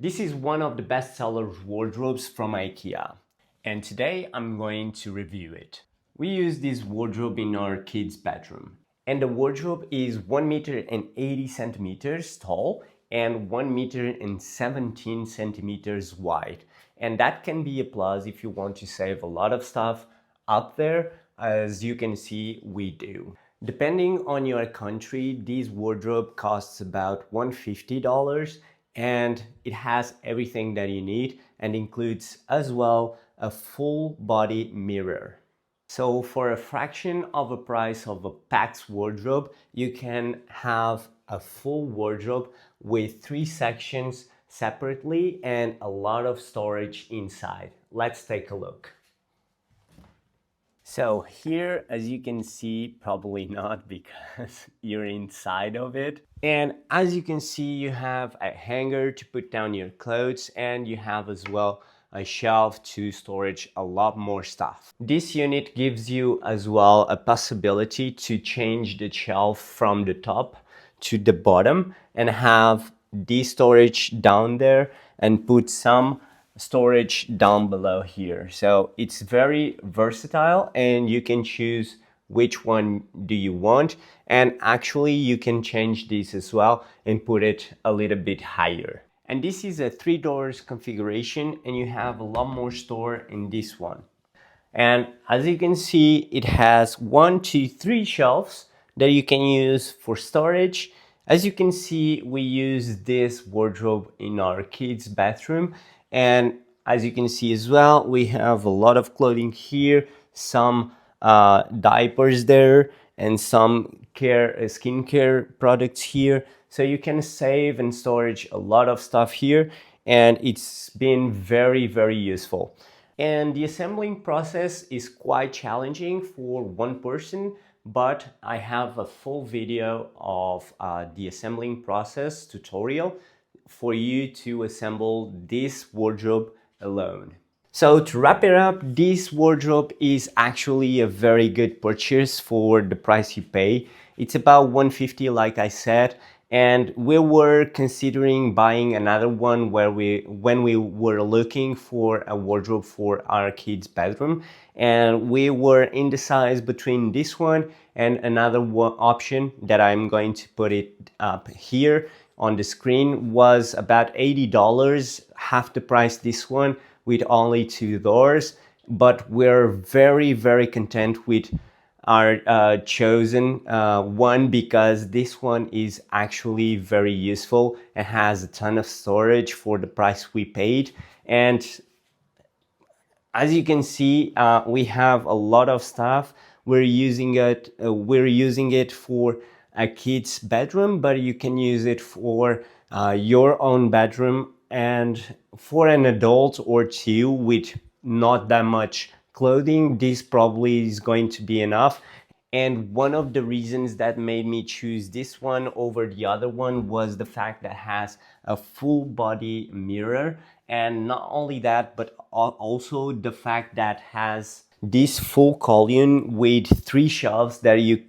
This is one of the bestseller wardrobes from IKEA, and today I'm going to review it. We use this wardrobe in our kids' bedroom, and the wardrobe is 1 meter and 80 centimeters tall and 1 meter and 17 centimeters wide. And that can be a plus if you want to save a lot of stuff up there. As you can see, we do. Depending on your country, this wardrobe costs about $150 and it has everything that you need and includes as well a full body mirror. So for a fraction of the price of a PAX wardrobe, you can have a full wardrobe with 3 sections separately and a lot of storage inside. Let's take a look. So here, as you can see, probably not because you're inside of it. And as you can see, you have a hanger to put down your clothes, and you have as well a shelf to storage a lot more stuff. This unit gives you as well a possibility to change the shelf from the top to the bottom and have this storage down there and put some storage down below here. So it's very versatile and you can choose which one do you want, and actually you can change this as well and put it a little bit higher. And this is a 3 doors configuration and you have a lot more store in this one. And as you can see, it has 1, 2, 3 shelves that you can use for storage. As you can see, we use this wardrobe in our kids' bathroom, and as you can see as well, we have a lot of clothing here, some diapers there, and some skincare products here. So you can save and storage a lot of stuff here, and it's been very, very useful. And the assembling process is quite challenging for one person, but I have a full video of the assembling process tutorial for you to assemble this wardrobe alone. So to wrap it up, this wardrobe is actually a very good purchase for the price you pay. It's about $150 like I said, and we were considering buying another one when we were looking for a wardrobe for our kids' bedroom, and we were indecisive between this one and another option that I'm going to put it up here on the screen was about $80, half the price this one with only 2 doors. But we're very, very content with our chosen one because this one is actually very useful and has a ton of storage for the price we paid. And as you can see, we have a lot of stuff. We're using it for a kid's bedroom, but you can use it for your own bedroom and for an adult or two with not that much clothing. This probably is going to be enough. And one of the reasons that made me choose this one over the other one was the fact that it has a full body mirror, and not only that, but also the fact that has this full column with 3 shelves that you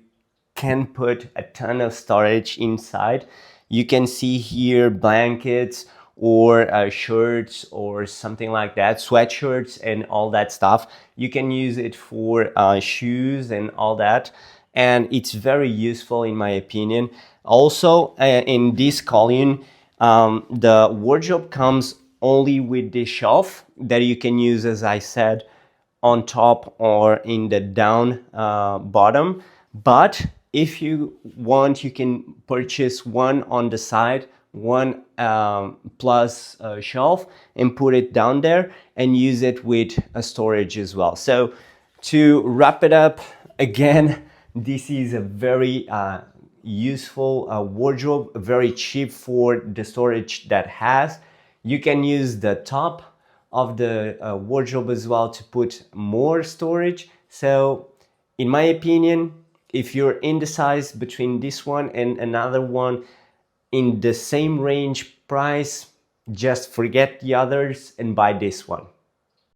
can put a ton of storage inside. You can see here blankets or shirts or something like that, sweatshirts and all that stuff. You can use it for shoes and all that, and it's very useful in my opinion. Also, in this column, the wardrobe comes only with the shelf that you can use, as I said, on top or in the down bottom. But if you want, you can purchase one on the side, one plus shelf, and put it down there and use it with a storage as well. So to wrap it up, again, this is a very useful wardrobe, very cheap for the storage that has. You can use the top of the wardrobe as well to put more storage. So in my opinion, if you're indecisive between this one and another one in the same range price, just forget the others and buy this one.